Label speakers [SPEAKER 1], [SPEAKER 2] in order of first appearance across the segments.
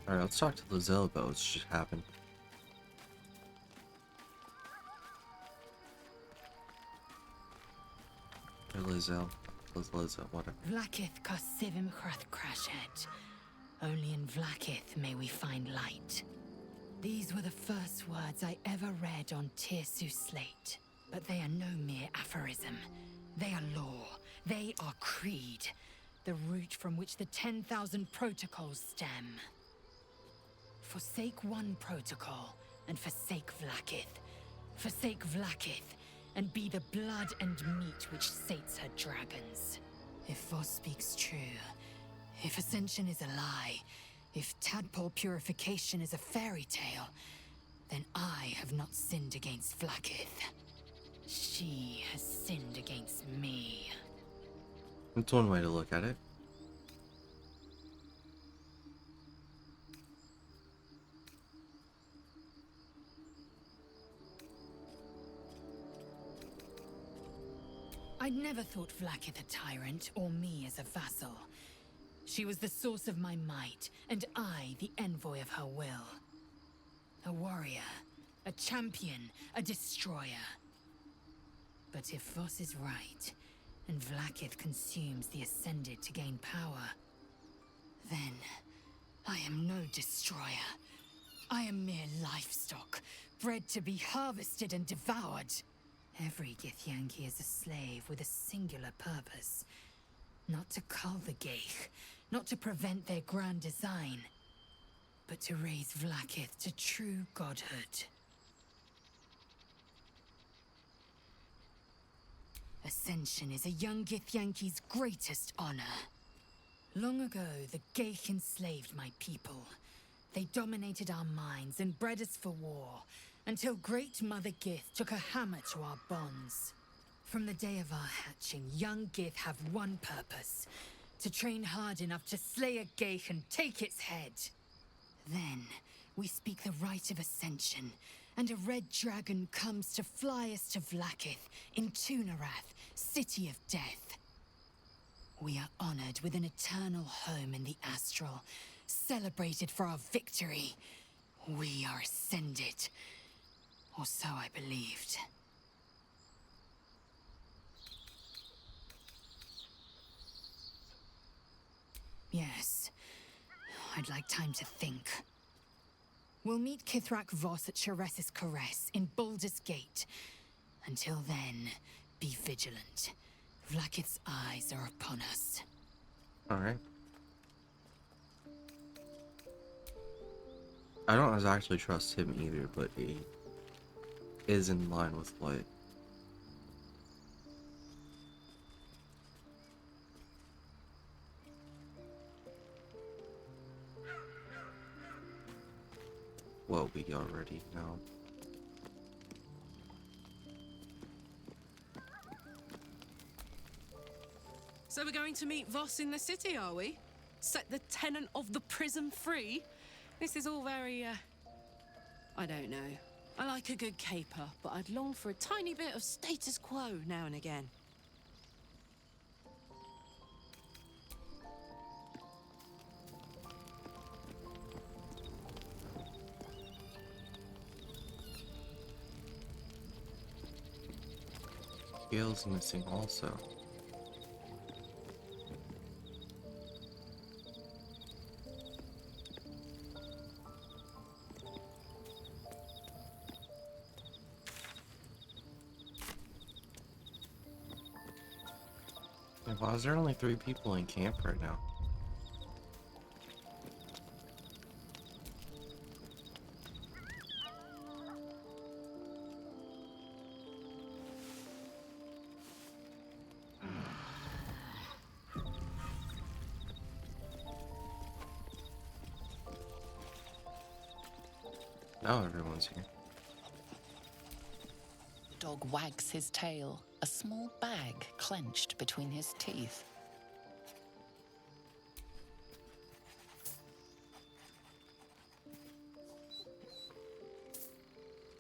[SPEAKER 1] Alright, let's talk to Lizelle about what's just happened. Or Lizelle. Lizelle, whatever.
[SPEAKER 2] Vlakith Kosivim Hrath Crashet. Only in Vlakith may we find light. These were the first words I ever read on Tirsu's slate. But they are no mere aphorism. They are law. They are creed. The root from which the 10,000 protocols stem. Forsake one protocol, and forsake Vlakith. Forsake Vlakith, and be the blood and meat which sates her dragons. If Voss speaks true, if Ascension is a lie, if tadpole purification is a fairy tale, then I have not sinned against Vlakith. She has sinned against me.
[SPEAKER 1] That's one way to look at it.
[SPEAKER 2] I'd never thought Vlakith a tyrant, or me as a vassal. She was the source of my might, and I the envoy of her will. A warrior, a champion, a destroyer. But if Voss is right, and Vlakith consumes the Ascended to gain power, then I am no destroyer. I am mere livestock, bred to be harvested and devoured. Every Githyanki is a slave with a singular purpose. Not to cull the Geich, not to prevent their grand design, but to raise Vlakith to true godhood. Ascension is a young Githyanki's greatest honor. Long ago, the Geich enslaved my people. They dominated our minds and bred us for war, until Great Mother Gith took a hammer to our bonds. From the day of our hatching, young Gith have one purpose: to train hard enough to slay a Geich and take its head. Then, we speak the rite of Ascension, and a red dragon comes to fly us to Vlakith in Tunarath, City of Death. We are honored with an eternal home in the Astral, celebrated for our victory. We are ascended. Or so I believed. Yes. I'd like time to think. We'll meet Kithrak Voss at Sharesis Caress in Baldur's Gate. Until then, be vigilant. Vlakith's eyes are upon us.
[SPEAKER 1] Alright. I don't exactly trust him either, but he is in line with what we already know.
[SPEAKER 3] So we're going to meet Voss in the city, are we? Set the tenant of the prison free? This is all very, I don't know. I like a good caper, but I'd long for a tiny bit of status quo now and again.
[SPEAKER 1] Gale's missing also. Why is there only 3 people in camp right now? Now everyone's here.
[SPEAKER 4] The dog wags his tail, a small bag clenched between his teeth.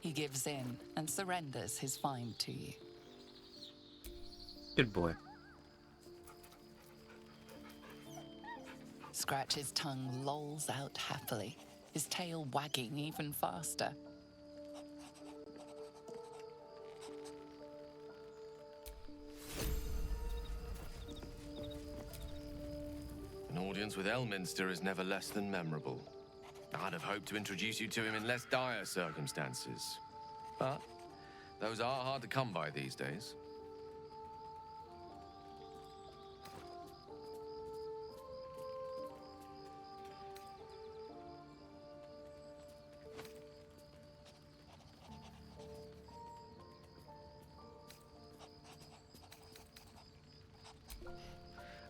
[SPEAKER 4] He gives in and surrenders his find to you.
[SPEAKER 1] Good boy.
[SPEAKER 4] Scratch's tongue lolls out happily, his tail wagging even faster.
[SPEAKER 5] An audience with Elminster is never less than memorable. I'd have hoped to introduce you to him in less dire circumstances. But those are hard to come by these days.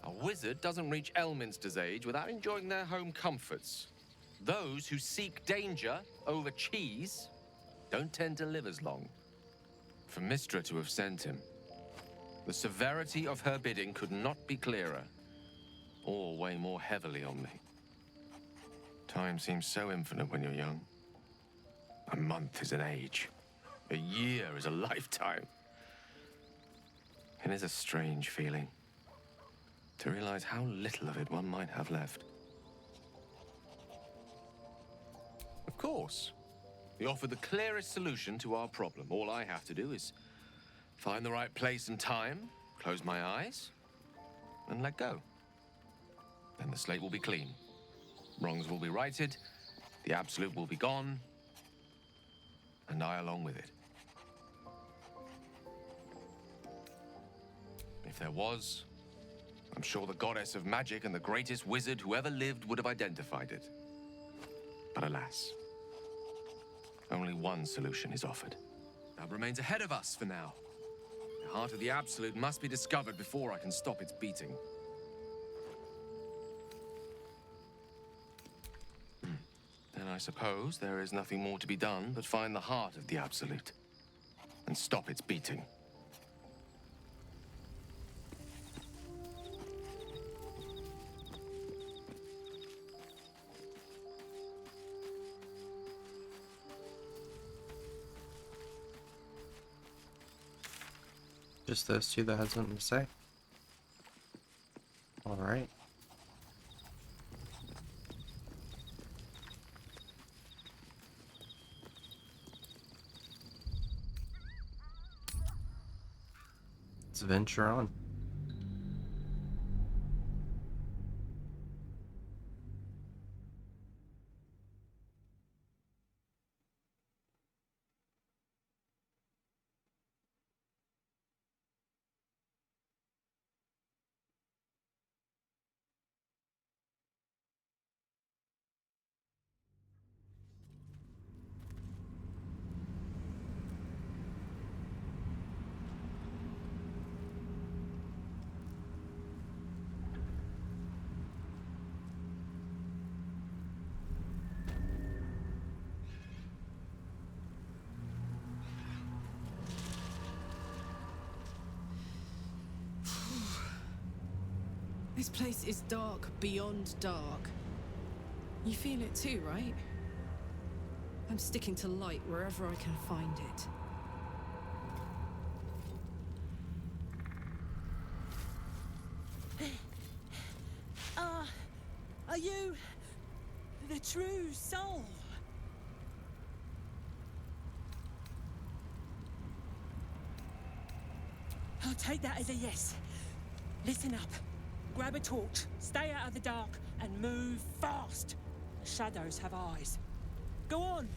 [SPEAKER 5] A wizard doesn't reach Elminster's age without enjoying their home comforts. Those who seek danger over cheese don't tend to live as long. For Mystra to have sent him, the severity of her bidding could not be clearer, or weigh more heavily on me. Time seems so infinite when you're young. A month is an age. A year is a lifetime. It is a strange feeling to realize how little of it one might have left. Of course, we offer the clearest solution to our problem. All I have to do is find the right place and time, close my eyes, and let go. Then the slate will be clean. Wrongs will be righted, the absolute will be gone, and I along with it. If there was, I'm sure the goddess of magic and the greatest wizard who ever lived would have identified it. But alas, only one solution is offered. That remains ahead of us for now. The heart of the Absolute must be discovered before I can stop its beating. Then I suppose there is nothing more to be done but find the heart of the Absolute and stop its beating.
[SPEAKER 1] Just those two that had something to say. All right. Let's venture on.
[SPEAKER 3] This place is dark beyond dark. You feel it too, right? I'm sticking to light wherever I can find it.
[SPEAKER 6] Are you the true soul? I'll take that as a yes. Listen up. Grab a torch, stay out of the dark, and move fast. The shadows have eyes. Go on!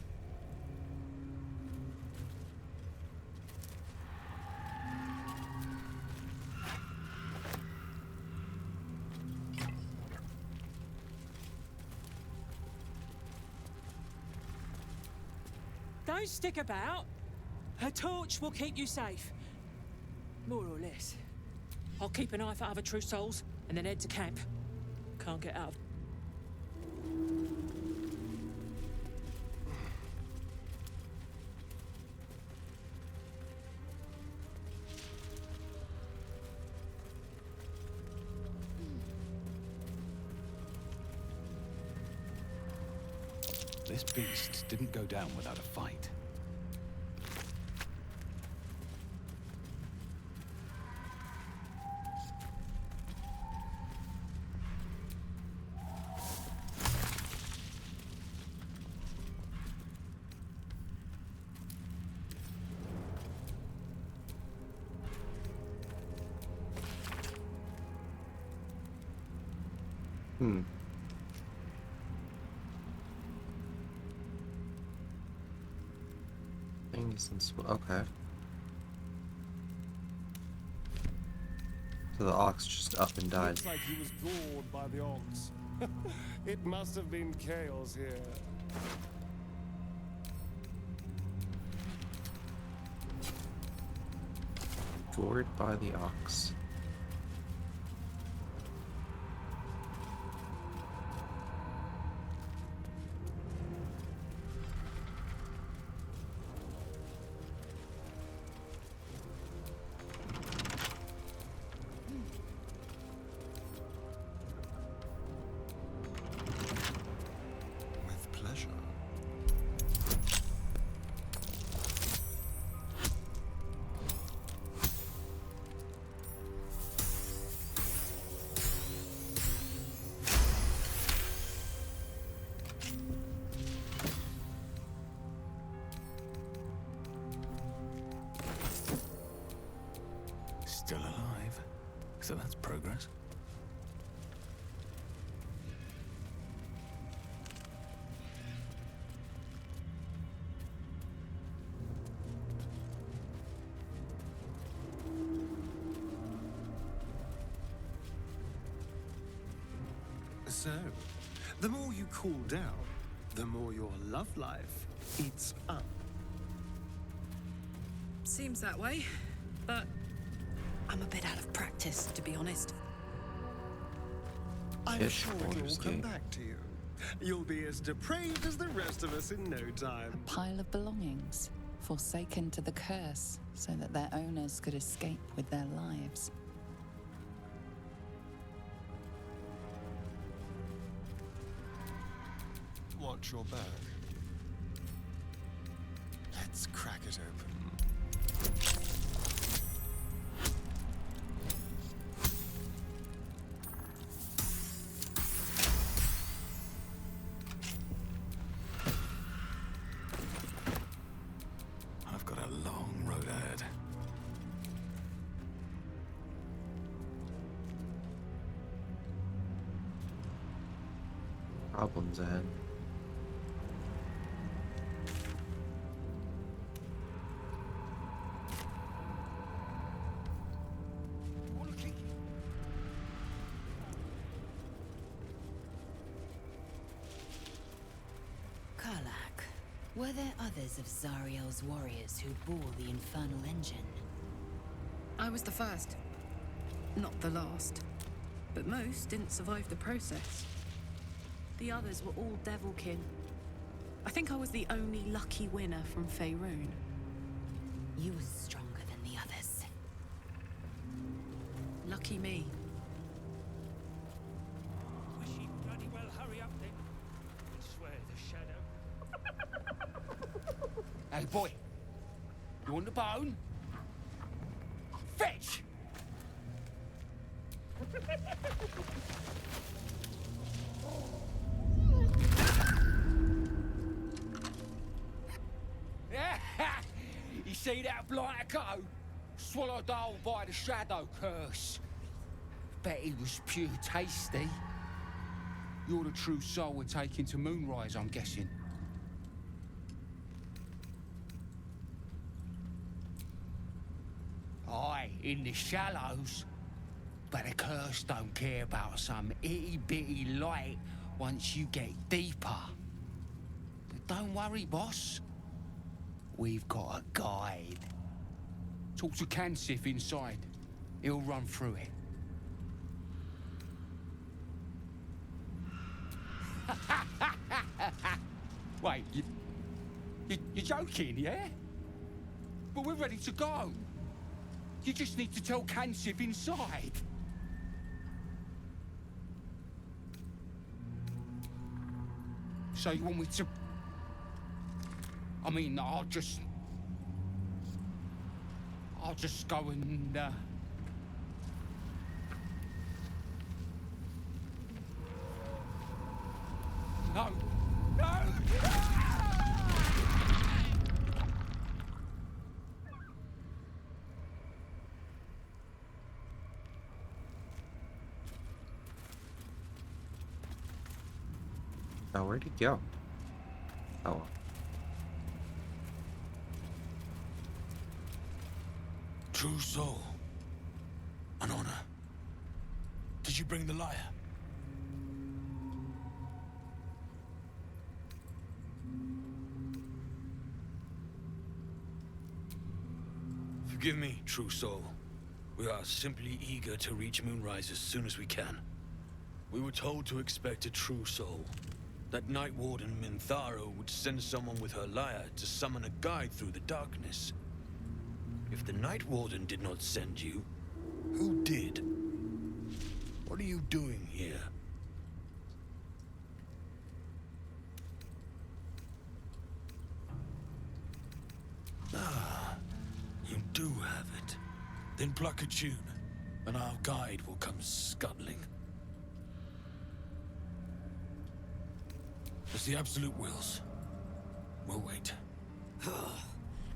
[SPEAKER 6] Don't stick about. A torch will keep you safe. More or less. I'll keep an eye for other true souls, and then head to camp. Can't get out.
[SPEAKER 7] This beast didn't go down without a fight.
[SPEAKER 1] Hmm. Things and okay. So the ox just up and died.
[SPEAKER 8] Looks like he was gored by the ox. It must have been chaos here.
[SPEAKER 1] Gored by the ox.
[SPEAKER 8] With pleasure.
[SPEAKER 7] Still alive. So that's progress.
[SPEAKER 8] So, the more you cool down, the more your love life eats up.
[SPEAKER 3] Seems that way, but I'm a bit out of practice, to be honest.
[SPEAKER 8] I'm
[SPEAKER 1] Yes,
[SPEAKER 8] sure it will
[SPEAKER 1] Baldur's
[SPEAKER 8] come
[SPEAKER 1] Gate.
[SPEAKER 8] back to you. You'll be as depraved as the rest of us in no time.
[SPEAKER 4] A pile of belongings, forsaken to the curse, so that their owners could escape with their lives.
[SPEAKER 8] Watch your back. Let's crack it open.
[SPEAKER 7] I've got a long road ahead.
[SPEAKER 1] Problems ahead.
[SPEAKER 2] Karlak, were there others of Zariel's warriors who bore the infernal engine?
[SPEAKER 3] I was the first. Not the last. But most didn't survive the process. The others were all Devilkin. I think I was the only lucky winner from Faerun.
[SPEAKER 2] You were stronger than the others.
[SPEAKER 3] Lucky me.
[SPEAKER 6] Well, she bloody well hurry up then. I swear the shadow.
[SPEAKER 9] Hey, boy. You want the bone? Fetch! You see that blighter go? Swallowed whole by the shadow curse. Bet he was pure tasty. You're the true soul we're taking to Moonrise, I'm guessing. Aye, in the shallows. But the curse don't care about some itty-bitty light once you get deeper. But don't worry, boss. We've got a guide. Talk to Kansif inside. He'll run through it. Wait, you're joking, yeah? But we're ready to go. You just need to tell Kansif inside. So you want me to... I mean, I'll just go and, No! No!
[SPEAKER 1] Oh, where'd he go? Oh, well.
[SPEAKER 10] True soul. An honor. Did you bring the lyre? Forgive me, true soul. We are simply eager to reach Moonrise as soon as we can. We were told to expect a true soul. That Night Warden Minthara would send someone with her lyre to summon a guide through the darkness. If the Night Warden did not send you, who did? What are you doing here? Ah, you do have it. Then pluck a tune, and our guide will come scuttling. As the Absolute wills. We'll wait.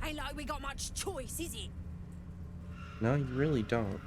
[SPEAKER 6] Ain't like we got much choice, is it?
[SPEAKER 1] No, you really don't.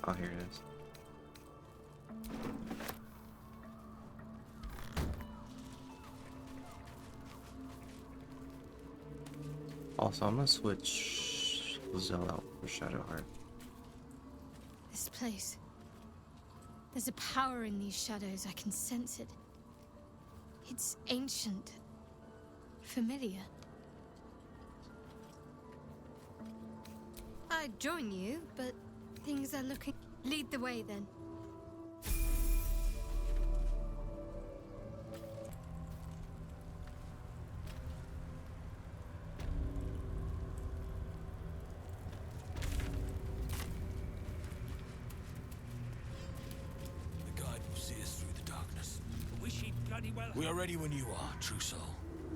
[SPEAKER 1] Oh, here it is. Also, I'm gonna switch Zell out for Shadowheart.
[SPEAKER 11] This place. There's a power in these shadows. I can sense it. It's ancient. Familiar. I'd join you, but things are looking... Lead the way, then.
[SPEAKER 10] The guide will see us through the darkness. Wish he'd bloody well... We are ready when you are, true soul.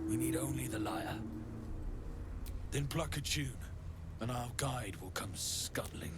[SPEAKER 10] We need only the lyre. Then pluck a tune, and our guide will come scuttling.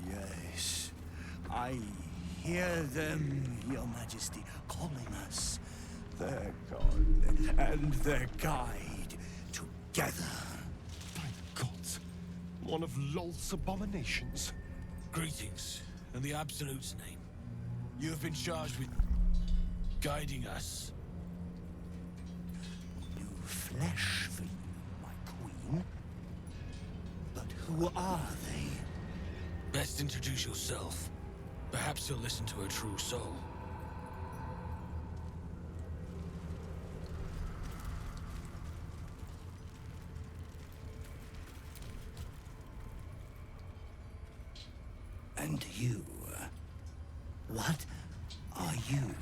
[SPEAKER 12] Yes, I hear them, Your Majesty, calling us. Their god and their guide together.
[SPEAKER 13] Thank gods. One of Lolth's abominations.
[SPEAKER 10] Greetings, in the Absolute's name. You have been charged with guiding us.
[SPEAKER 12] New flesh for you, my queen. But who are they?
[SPEAKER 10] Best introduce yourself. Perhaps you'll listen to a true soul.
[SPEAKER 12] And you? What are you?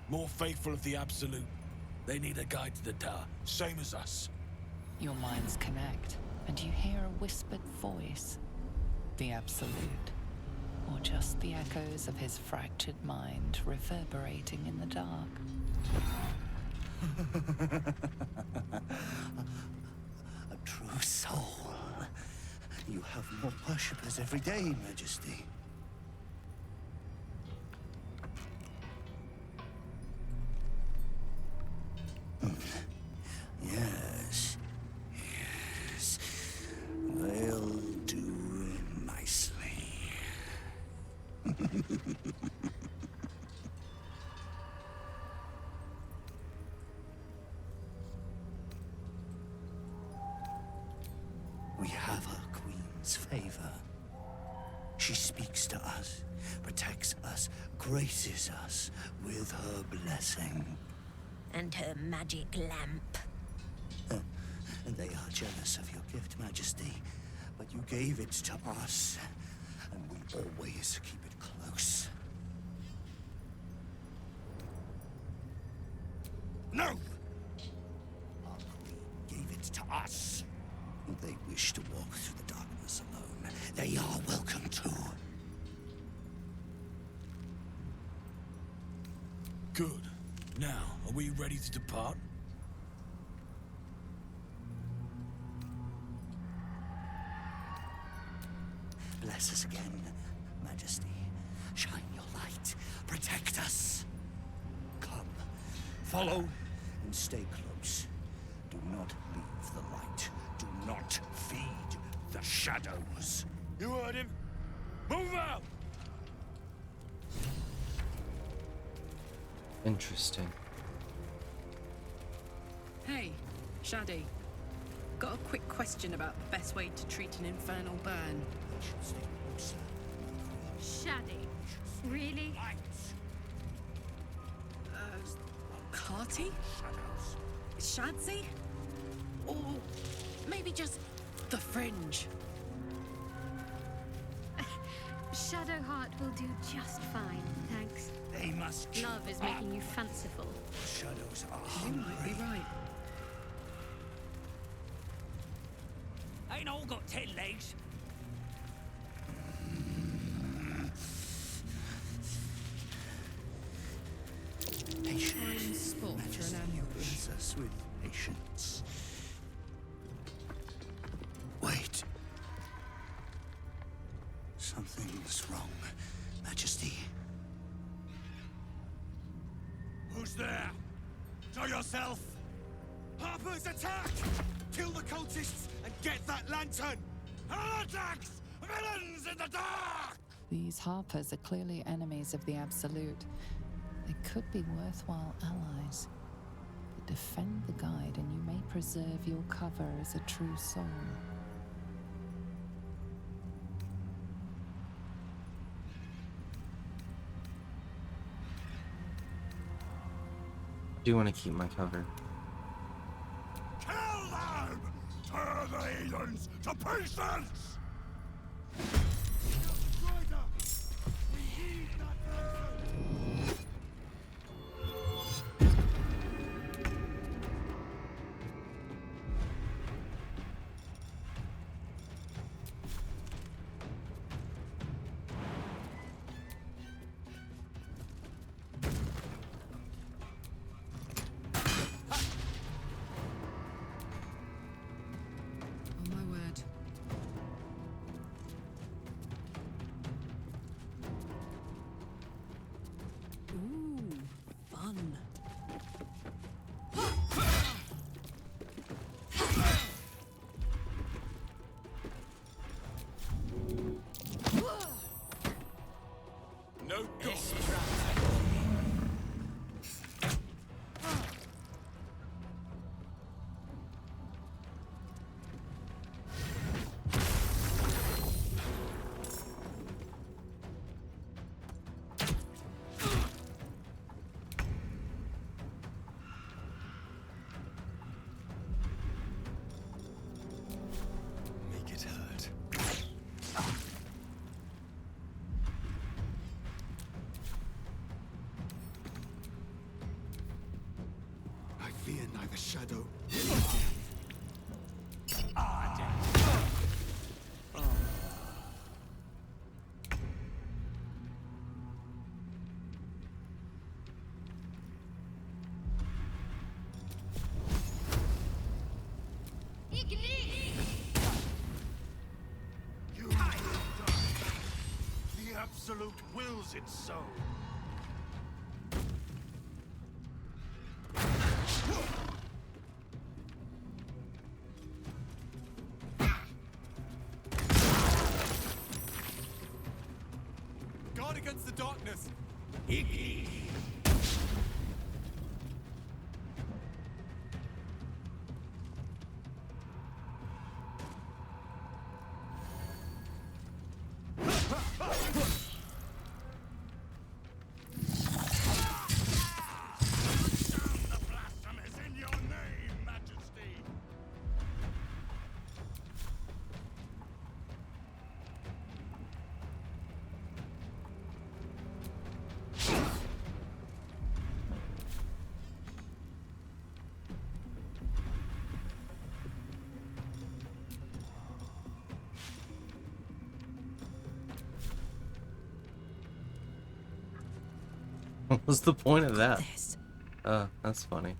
[SPEAKER 10] More faithful of the Absolute. They need a guide to the tower, same as us.
[SPEAKER 4] Your minds connect, and you hear a whispered voice. The Absolute. Or just the echoes of his fractured mind reverberating in the dark.
[SPEAKER 12] A true soul. You have more worshippers every day, Majesty. Yes, We have her queen's favor. She speaks to us, protects us, graces us with her blessing.
[SPEAKER 14] And her magic lamp.
[SPEAKER 12] And they are jealous of your gift, Majesty. But you gave it to us, and we always keep it close. No! Our queen gave it to us. If they wish to walk through the darkness alone, they are welcome to.
[SPEAKER 10] Good. Now, are we ready to depart?
[SPEAKER 12] Bless us again, Majesty. Shine your light. Protect us. Come. Follow and stay close. Do not leave the light. Do not feed the shadows.
[SPEAKER 10] You heard him. Move out!
[SPEAKER 1] Interesting.
[SPEAKER 3] Hey, Shaddy. Got a quick question about the best way to treat an infernal burn.
[SPEAKER 11] Shaddy. Really?
[SPEAKER 3] Carty? Shadsy? Or maybe just the fringe?
[SPEAKER 11] Shadowheart will do just fine, thanks.
[SPEAKER 12] They must
[SPEAKER 11] Love is making you fanciful.
[SPEAKER 12] Shadows are
[SPEAKER 3] You
[SPEAKER 12] hungry.
[SPEAKER 3] might be right.
[SPEAKER 6] Ain't all got 10 legs.
[SPEAKER 12] Patience.
[SPEAKER 3] Spot for
[SPEAKER 12] Majesty,
[SPEAKER 3] an
[SPEAKER 12] you
[SPEAKER 3] ambush.
[SPEAKER 12] bless us with patience. Wait. Something's wrong, Majesty.
[SPEAKER 13] Who's there? Show yourself! Harpers, attack! Kill the cultists and get that lantern! Heretics! Villains in the dark!
[SPEAKER 4] These Harpers are clearly enemies of the Absolute. They could be worthwhile allies. But defend the guide and you may preserve your cover as a true soul.
[SPEAKER 1] Do want to keep my cover.
[SPEAKER 13] Kill them! Turn the heathens to pieces!
[SPEAKER 3] Oh my word. Ooh, fun.
[SPEAKER 13] No good. Make it hurt. I fear neither shadow. You will die. The Absolute wills it so. Guard against the darkness.
[SPEAKER 1] What was the point of that?
[SPEAKER 3] This.
[SPEAKER 1] That's funny.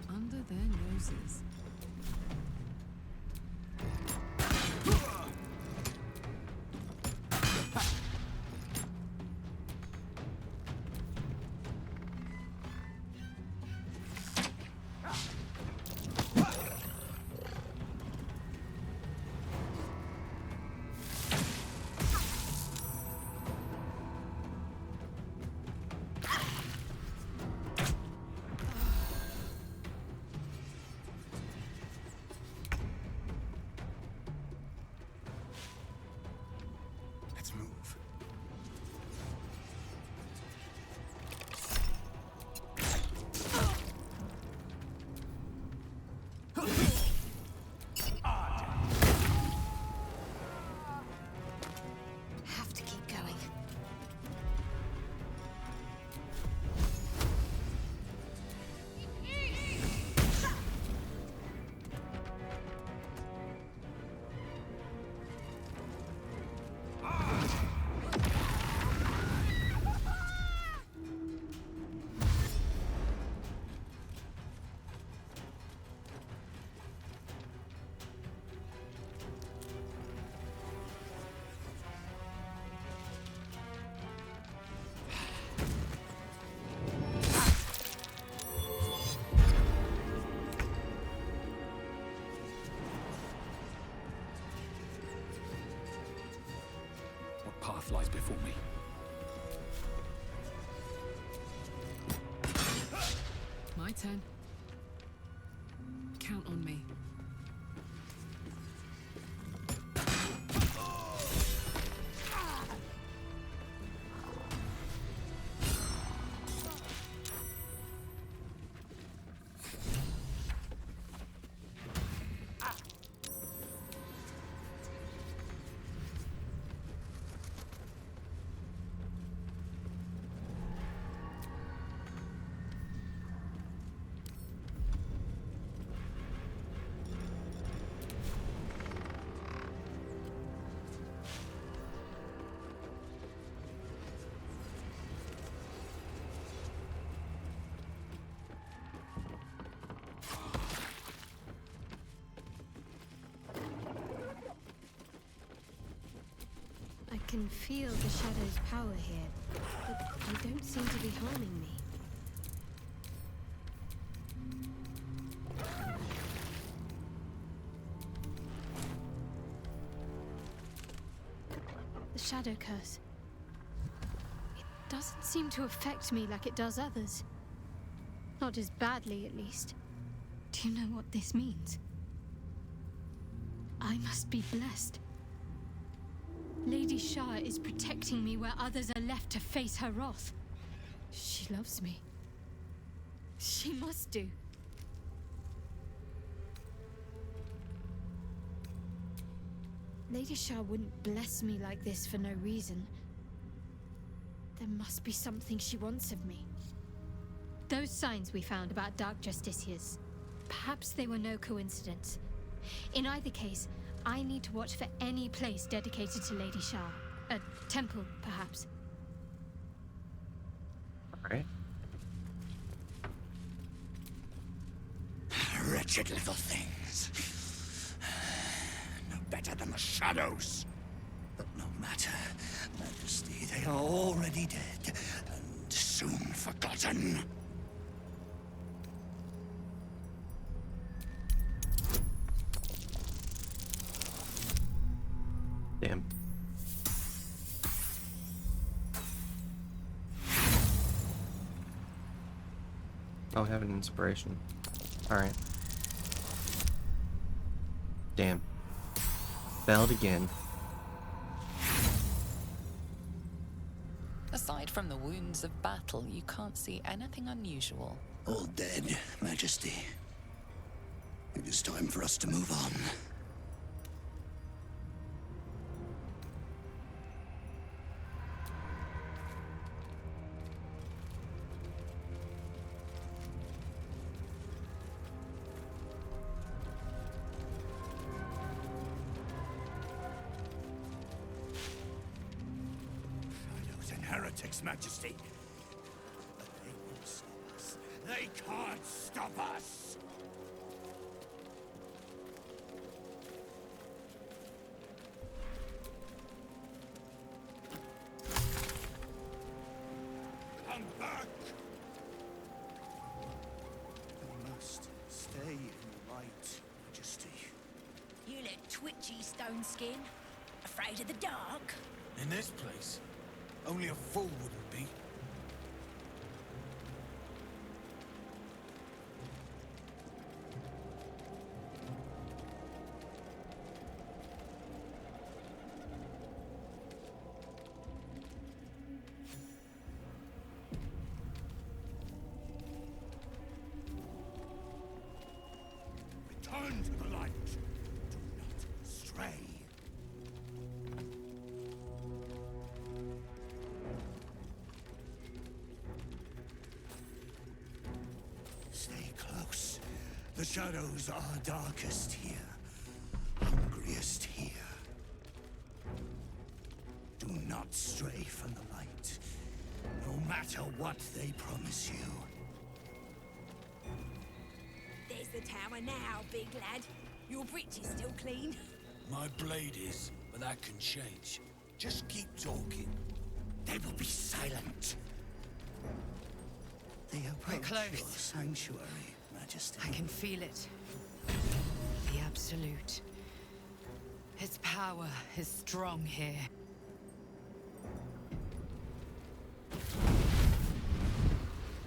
[SPEAKER 3] Under their noses.
[SPEAKER 8] Let's move.
[SPEAKER 11] Have to keep going.
[SPEAKER 10] What path lies before me?
[SPEAKER 3] My turn. Count on me.
[SPEAKER 11] I can feel the shadow's power here, but they don't seem to be harming me. The shadow curse. It doesn't seem to affect me like it does others. Not as badly, at least. Do you know what this means? I must be blessed. Lady Shah is protecting me where others are left to face her wrath. She loves me. She must do. Lady Shah wouldn't bless me like this for no reason. There must be something she wants of me. Those signs we found about Dark Justiciars, perhaps they were no coincidence. In either case, I need to watch for any place dedicated to Lady Shah. A temple, perhaps.
[SPEAKER 1] Alright.
[SPEAKER 12] Wretched little things. No better than the shadows. But no matter, Majesty, they are already dead, and soon forgotten.
[SPEAKER 1] Damn. Oh, I have an inspiration. Alright. Damn. Failed again.
[SPEAKER 4] Aside from the wounds of battle, you can't see anything unusual.
[SPEAKER 12] All dead, Majesty. It is time for us to move on. heretics, Majesty. But they won't stop us. They can't stop us! Come back! We must stay in the light, Majesty.
[SPEAKER 14] You look twitchy, Stone Skin. Afraid of the dark?
[SPEAKER 10] In this place, only a fool wouldn't be.
[SPEAKER 12] Return to the light. Do not stray. Stay close. The shadows are darkest here, hungriest here. Do not stray from the light, no matter what they promise you.
[SPEAKER 14] There's the tower now, big lad. Your breech is still clean.
[SPEAKER 10] My blade is, but that can change. Just keep talking.
[SPEAKER 12] They will be silent. They approach
[SPEAKER 2] close.
[SPEAKER 12] your sanctuary, Majesty.
[SPEAKER 2] I can feel it. The Absolute. Its power is strong here.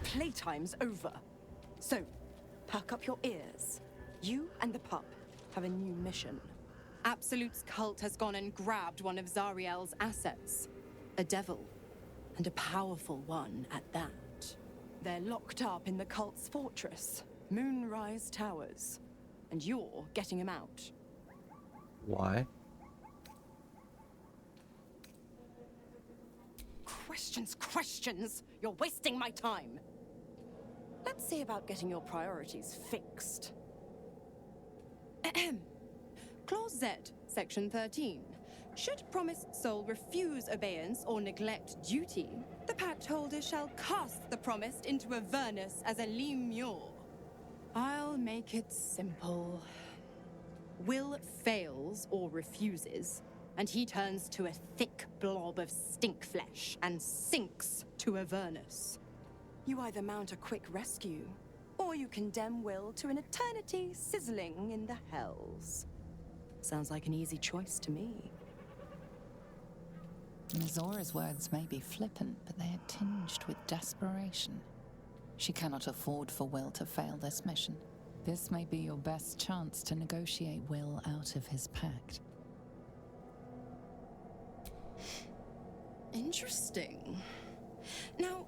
[SPEAKER 15] Playtime's over. So, perk up your ears. You and the pup have a new mission. Absolute's cult has gone and grabbed one of Zariel's assets. A devil. And a powerful one at that. They're locked up in the cult's fortress, Moonrise Towers. And you're getting him out.
[SPEAKER 1] Why?
[SPEAKER 15] Questions! You're wasting my time! Let's see about getting your priorities fixed. Ahem. Clause Z, Section 13. Should promised soul refuse obeyance or neglect duty, the pact holder shall cast the promised into Avernus as a lemure. I'll make it simple. Will fails or refuses, and he turns to a thick blob of stink flesh and sinks to Avernus. You either mount a quick rescue, or you condemn Will to an eternity sizzling in the hells. Sounds like an easy choice to me.
[SPEAKER 4] Zora's words may be flippant, but they are tinged with desperation. She cannot afford for Will to fail this mission. This may be your best chance to negotiate Will out of his pact.
[SPEAKER 15] Interesting. Now,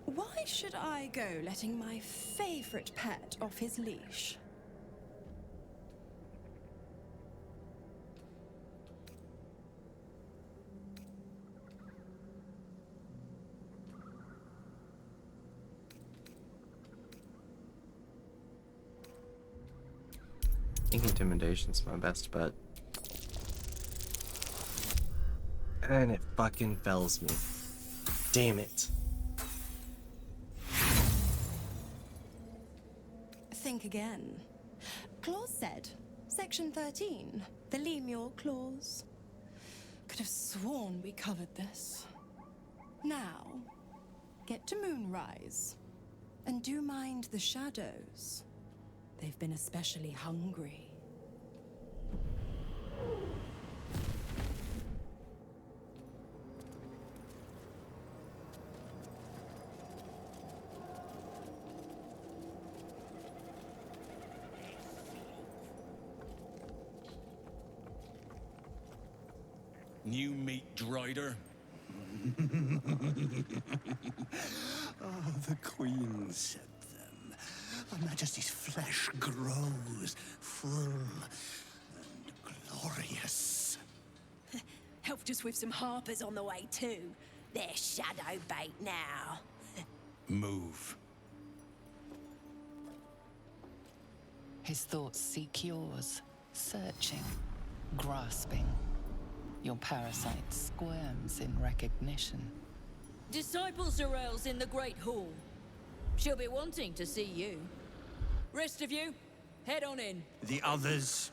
[SPEAKER 15] why should I go letting my favorite pet off his leash?
[SPEAKER 1] I think intimidation's my best bet. And it fucking fells me. Damn it.
[SPEAKER 15] Think again. Clause said, Section 13, the Lemure Clause. Could have sworn we covered this. Now, get to Moonrise. And do mind the shadows. They've been especially hungry.
[SPEAKER 10] New meat drider.
[SPEAKER 12] Oh, the Queen said them. Her Majesty's flesh grows full and glorious.
[SPEAKER 14] Helped us with some harpers on the way too. They're shadow bait now.
[SPEAKER 10] Move.
[SPEAKER 4] His thoughts seek yours, searching, grasping. Your parasite squirms in recognition.
[SPEAKER 16] Disciple Sorrel's in the Great Hall. She'll be wanting to see you. Rest of you, head on in.
[SPEAKER 12] The others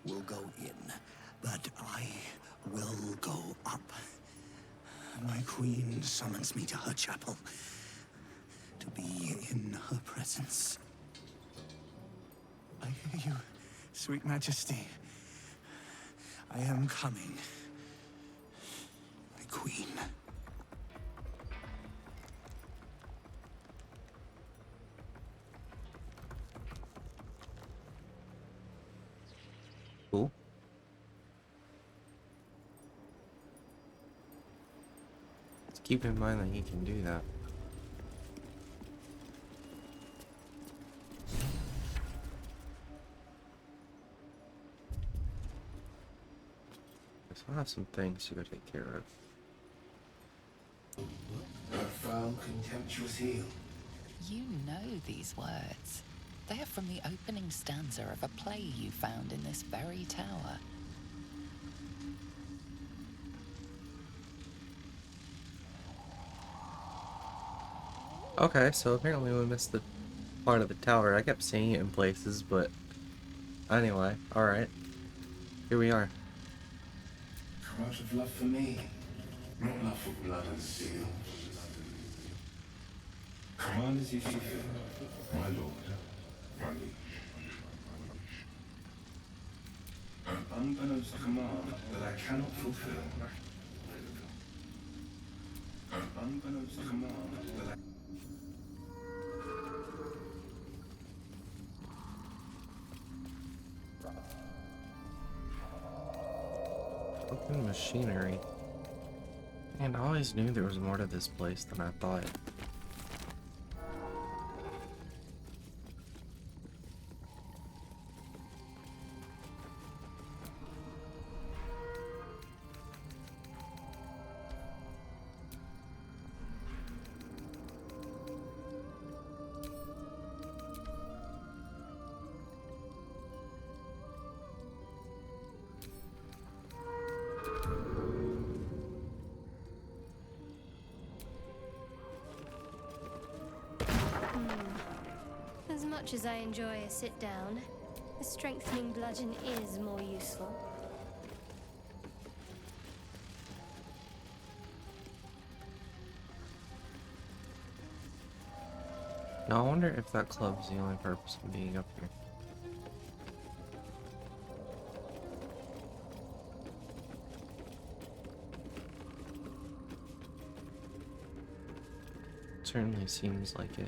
[SPEAKER 12] will go in, but I will go up. My queen summons me to her chapel to be in her presence. I hear you, sweet majesty. I am coming. My queen.
[SPEAKER 1] Cool. Just keep in mind that he can do that. I still have some things to go take care of.
[SPEAKER 17] Foul contemptuous heel.
[SPEAKER 4] You know these words. They are from the opening stanza of a play you found in this very tower.
[SPEAKER 1] Okay, so apparently we missed the part of the tower. I kept seeing it in places, but anyway, alright. Here we are.
[SPEAKER 17] Come out of love for me, not love for blood and steel. Command as you see fit, my lord, my liege. An unbeknownst command that I cannot fulfill. An unbeknownst command that I...
[SPEAKER 1] Open machinery. And I always knew there was more to this place than I thought.
[SPEAKER 18] As much as I enjoy a sit-down, a strengthening bludgeon is more useful.
[SPEAKER 1] Now I wonder if that club's the only purpose of being up here. Certainly seems like it.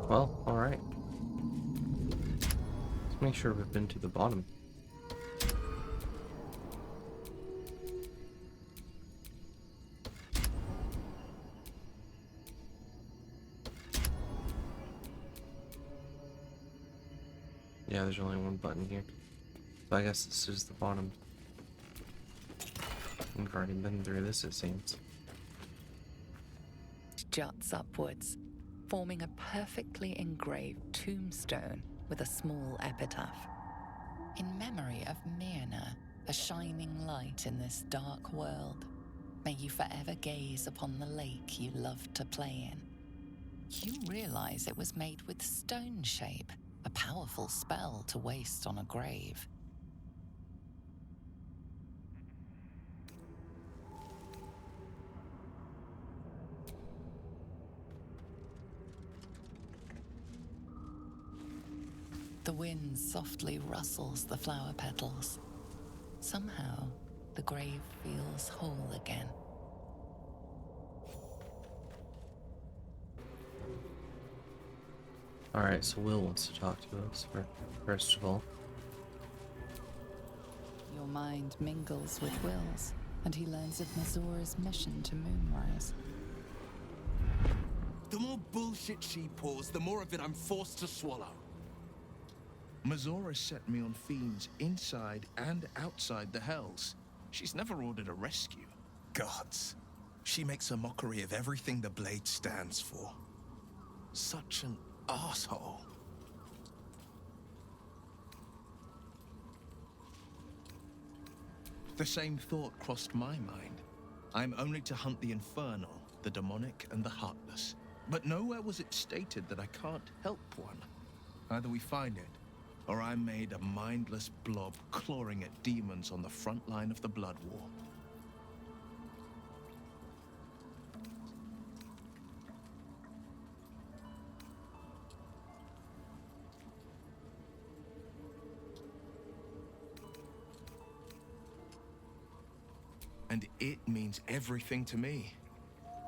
[SPEAKER 1] Well, alright. Let's make sure we've been to the bottom. Yeah, there's only one button here. So I guess this is the bottom. We've already been through this, it seems.
[SPEAKER 4] Juts upwards, forming a perfectly engraved tombstone with a small epitaph. In memory of Myrna, a shining light in this dark world, may you forever gaze upon the lake you loved to play in. You realize it was made with stone shape, a powerful spell to waste on a grave. The wind softly rustles the flower petals. Somehow, the grave feels whole again.
[SPEAKER 1] Alright, so Will wants to talk to us, first of all.
[SPEAKER 4] Your mind mingles with Will's, and he learns of Mazora's mission to Moonrise.
[SPEAKER 13] The more bullshit she pours, the more of it I'm forced to swallow.
[SPEAKER 19] Mazora set me on fiends inside and outside the Hells. She's never ordered a rescue.
[SPEAKER 20] Gods. She makes a mockery of everything the Blade stands for. Such an asshole.
[SPEAKER 19] The same thought crossed my mind. I'm only to hunt the infernal, the demonic, and the heartless. But nowhere was it stated that I can't help one. Either we find it, or I'm made a mindless blob clawing at demons on the front line of the Blood War. And it means everything to me.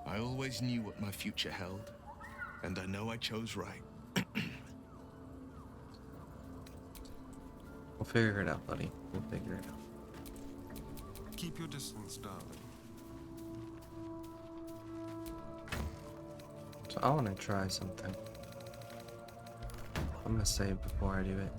[SPEAKER 19] I always knew what my future held, and I know I chose right.
[SPEAKER 1] We'll figure it out, buddy. We'll figure it out.
[SPEAKER 8] Keep your distance, darling.
[SPEAKER 1] So I want to try something. I'm gonna save before I do it.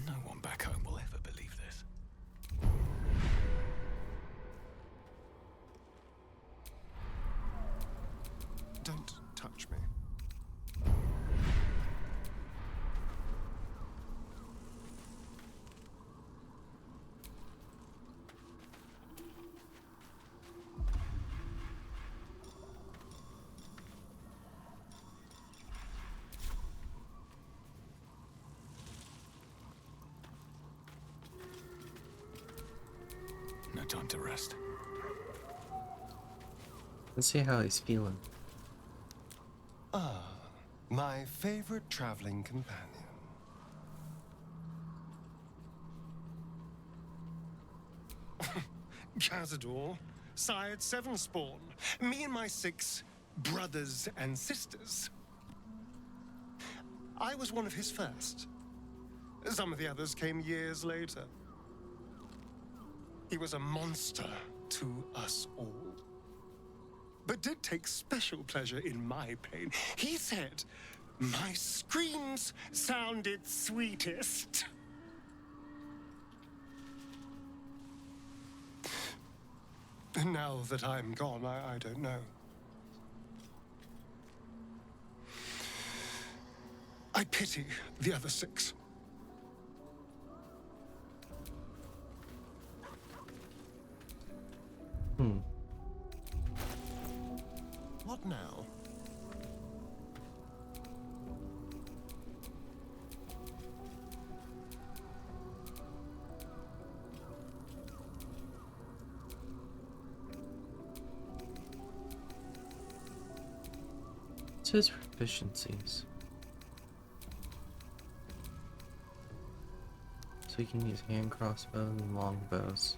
[SPEAKER 7] No one back home will ever believe this.
[SPEAKER 8] Don't touch me.
[SPEAKER 7] No time to rest.
[SPEAKER 1] Let's see how he's feeling.
[SPEAKER 13] Ah, my favorite traveling companion. Cazador, sired 7 spawn. Me and my 6 brothers and sisters. I was one of his first. Some of the others came years later. He was a monster to us all, but did take special pleasure in my pain. He said my screams sounded sweetest. And now that I'm gone, I don't know. I pity the other 6. What now?
[SPEAKER 1] It says proficiencies. So you can use hand crossbows and longbows.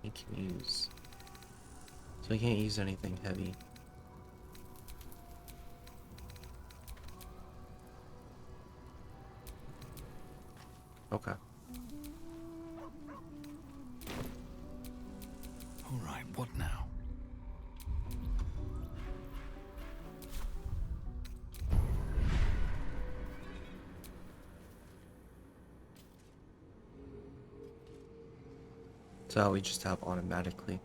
[SPEAKER 1] He can use... So he can't use anything heavy. Okay.
[SPEAKER 7] All right, what now?
[SPEAKER 1] So we just have automatically.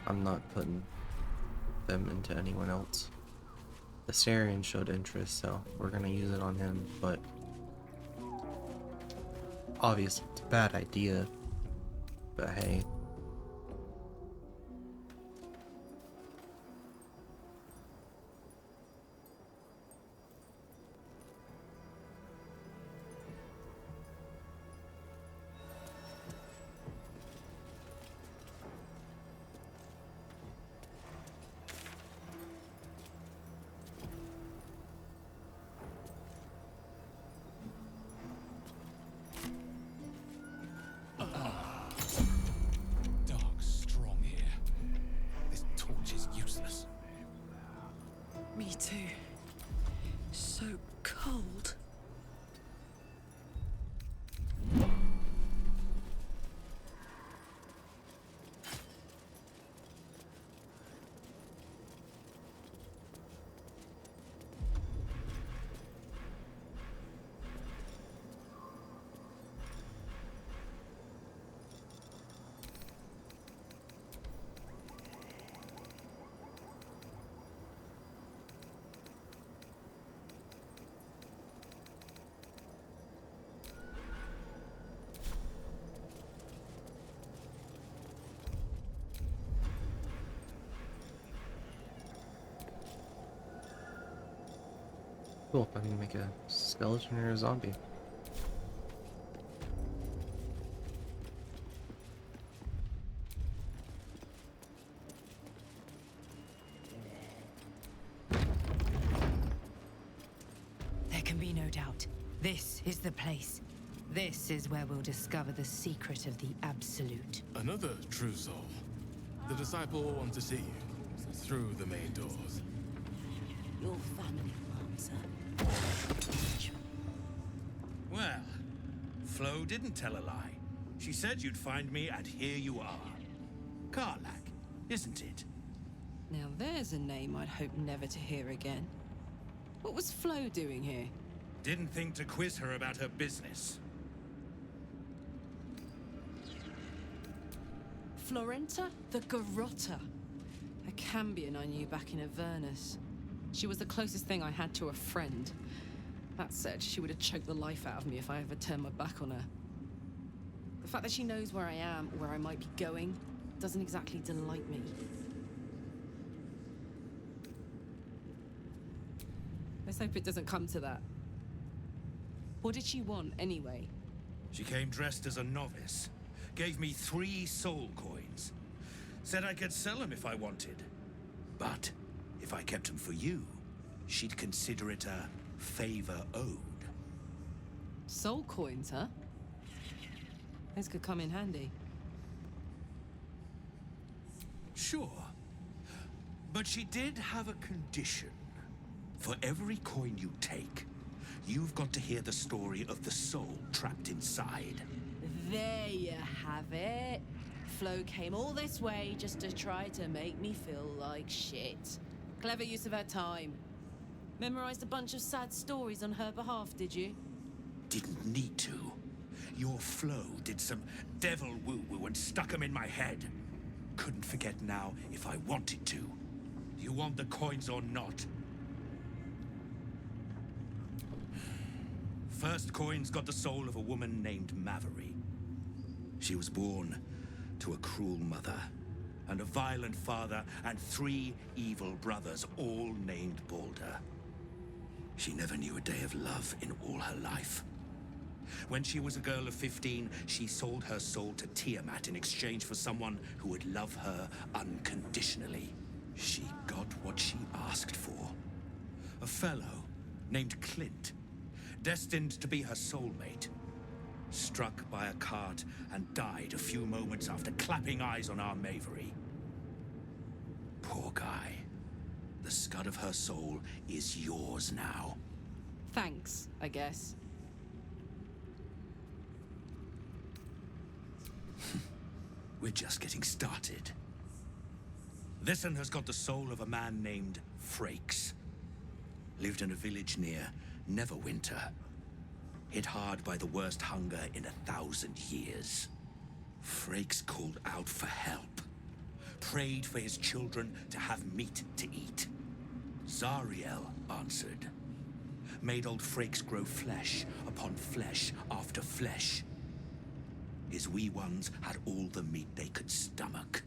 [SPEAKER 1] I'm not putting them into anyone else. The Sarian showed interest, so we're gonna use it on him, but obviously it's a bad idea. But hey.
[SPEAKER 10] Dark's strong here. This torch is useless.
[SPEAKER 3] Me too. So cold.
[SPEAKER 1] Cool, I can make a skeleton or a zombie.
[SPEAKER 2] There can be no doubt. This is the place. This is where we'll discover the secret of the Absolute.
[SPEAKER 10] Another true soul. The disciple will want to see you through the main doors.
[SPEAKER 14] Your family will answer.
[SPEAKER 21] Well, Flo didn't tell a lie. She said you'd find me, and here you are. Karlach, isn't it?
[SPEAKER 3] Now there's a name I'd hope never to hear again. What was Flo doing here?
[SPEAKER 21] Didn't think to quiz her about her business.
[SPEAKER 3] Florenta the Garotta. A Cambion I knew back in Avernus. She was the closest thing I had to a friend. That said, she would have choked the life out of me if I ever turned my back on her. The fact that she knows where I am, or where I might be going, doesn't exactly delight me. Let's hope it doesn't come to that. What did she want, anyway?
[SPEAKER 21] She came dressed as a novice. Gave me 3 soul coins. Said I could sell them if I wanted. But if I kept them for you, she'd consider it a favor owed.
[SPEAKER 3] Soul coins, huh? This could come in handy.
[SPEAKER 21] Sure. But she did have a condition. For every coin you take, you've got to hear the story of the soul trapped inside.
[SPEAKER 3] There you have it. Flo came all this way just to try to make me feel like shit. Clever use of her time. Memorized a bunch of sad stories on her behalf, did you?
[SPEAKER 21] Didn't need to. Your Flo did some devil woo-woo and stuck 'em in my head. Couldn't forget now if I wanted to. You want the coins or not? First coin's got the soul of a woman named Maveri. She was born to a cruel mother, and a violent father, and 3 evil brothers, all named Baldur. She never knew a day of love in all her life. When she was a girl of 15, she sold her soul to Tiamat in exchange for someone who would love her unconditionally. She got what she asked for. A fellow named Clint, destined to be her soulmate. Struck by a cart and died a few moments after clapping eyes on our Mavery. Poor guy. The scud of her soul is yours now.
[SPEAKER 3] Thanks, I guess.
[SPEAKER 21] We're just getting started. This one has got the soul of a man named Frakes. Lived in a village near Neverwinter. Hit hard by the worst hunger in 1,000 years. Frakes called out for help. Prayed for his children to have meat to eat. Zariel answered. Made old Frakes grow flesh upon flesh after flesh. His wee ones had all the meat they could stomach.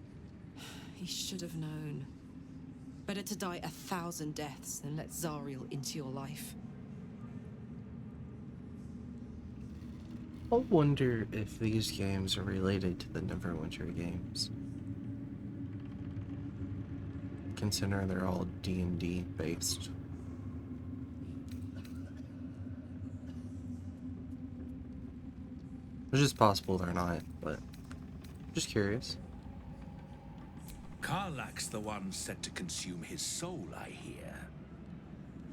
[SPEAKER 3] He should have known. Better to die 1,000 deaths than let Zariel into your life.
[SPEAKER 1] I wonder if these games are related to the Neverwinter games. Considering they're all D&D based. It's just possible they're not, but just curious.
[SPEAKER 21] Karlak's the one set to consume his soul, I hear.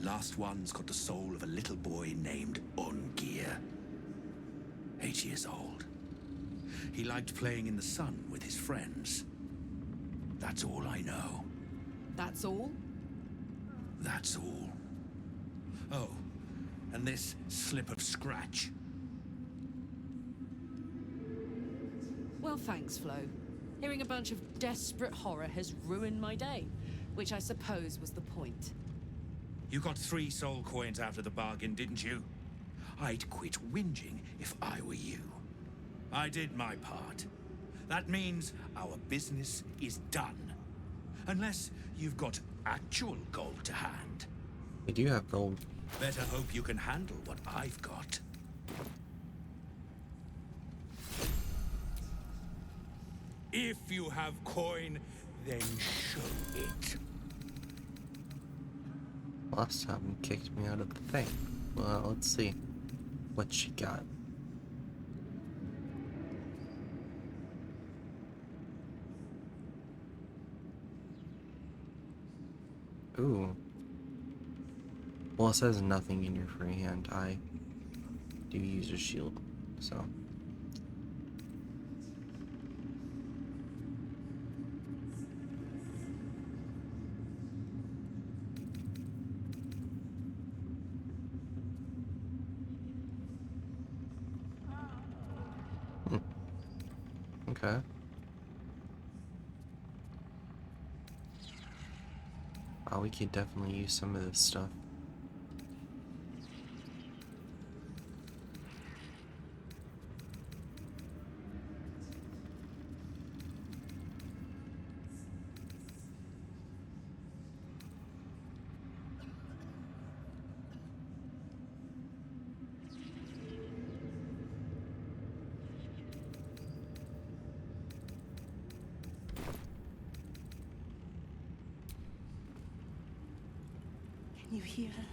[SPEAKER 21] Last one's got the soul of a little boy named Ungir. 8 years old. He liked playing in the sun with his friends. That's all I know.
[SPEAKER 3] That's all?
[SPEAKER 21] That's all. Oh, and this slip of scratch.
[SPEAKER 3] Well, thanks, Flo. Hearing a bunch of desperate horror has ruined my day, which I suppose was the point.
[SPEAKER 21] You got 3 soul coins out of the bargain, didn't you? I'd quit whinging if I were you. I did my part. That means our business is done. Unless you've got actual gold to hand.
[SPEAKER 1] We do have gold.
[SPEAKER 21] Better hope you can handle what I've got. If you have coin, then show it.
[SPEAKER 1] Last time kicked me out of the thing. Well, let's see what she got. Ooh. Well, it says nothing in your free hand. I do use a shield, so. Okay. Oh, we could definitely use some of this stuff.
[SPEAKER 15] You hear her?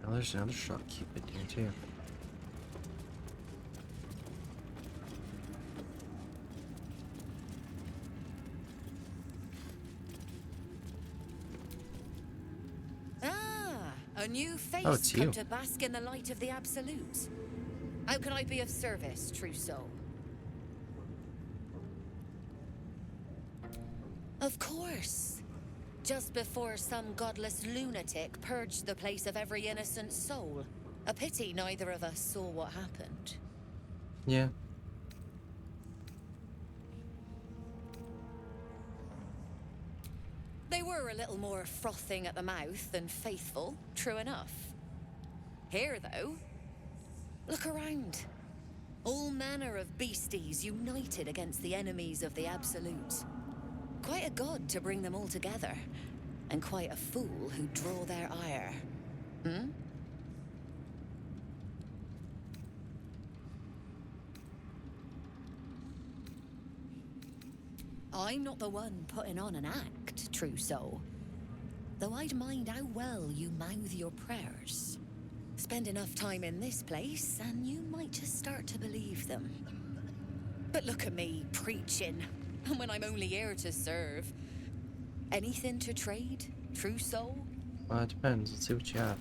[SPEAKER 1] Oh, there's another shopkeeper here too.
[SPEAKER 5] Ah, a new face
[SPEAKER 1] Oh, it's
[SPEAKER 5] come
[SPEAKER 1] you.
[SPEAKER 5] to bask in the light of the Absolute. How can I be of service, true soul? Of course. Just before some godless lunatic purged the place of every innocent soul. A pity neither of us saw what happened.
[SPEAKER 1] Yeah.
[SPEAKER 5] They were a little more frothing at the mouth than faithful, true enough. Here, though, look around. All manner of beasties united against the enemies of the Absolute. Quite a god to bring them all together, and quite a fool who draw their ire. Hmm? I'm not the one putting on an act, true soul. Though I'd mind how well you mouth your prayers. Spend enough time in this place, and you might just start to believe them. But look at me, preaching, and when I'm only here to serve. Anything to trade, true soul?
[SPEAKER 1] It depends. Let's see what you have.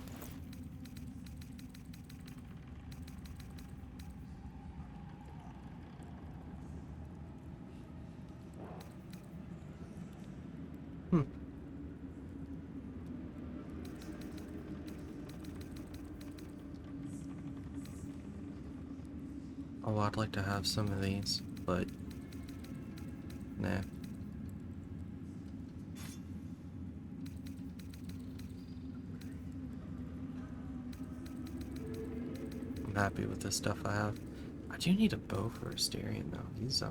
[SPEAKER 1] Oh, I'd like to have some of these, but nah. I'm happy with the stuff I have. I do need a bow for Asterion though. He's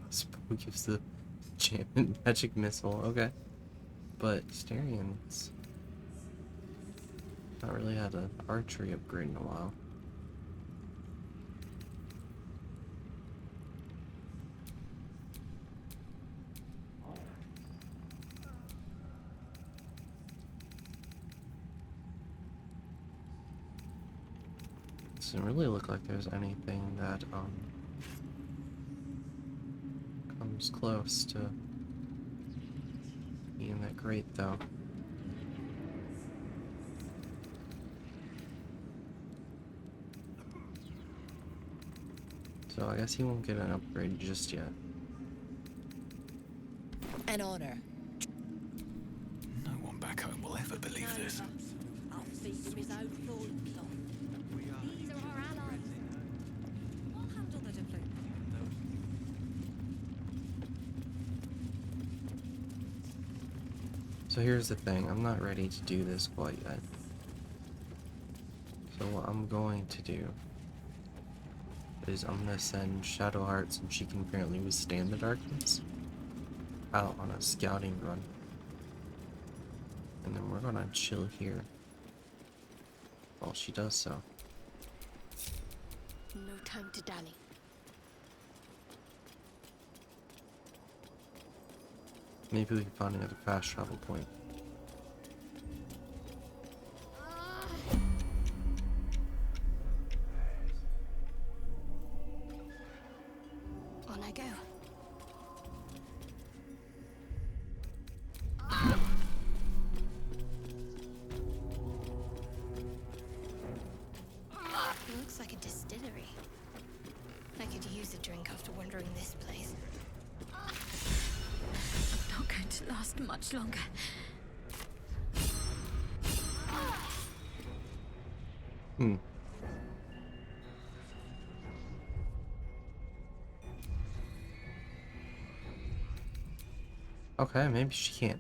[SPEAKER 1] this bow gives the enchantment magic missile, okay. But Asterian's not really had an archery upgrade in a while. Doesn't really look like there's anything that comes close to being that great though. So I guess he won't get an upgrade just yet.
[SPEAKER 5] An honor.
[SPEAKER 7] No one back home will ever believe this.
[SPEAKER 14] I'll feed him his own thorn plot. These are our allies. I'll handle the diplomacy.
[SPEAKER 1] So here's the thing, I'm not ready to do this quite yet. So what I'm going to do is I'm gonna send Shadowheart, since she can apparently withstand the darkness, out on a scouting run. And then we're gonna chill here while she does so.
[SPEAKER 11] No time to dally.
[SPEAKER 1] Maybe we can find another fast travel point.
[SPEAKER 11] On I go. Looks like a distillery. I could use a drink after wandering this place. Not going to last much longer.
[SPEAKER 1] Okay, maybe she can't.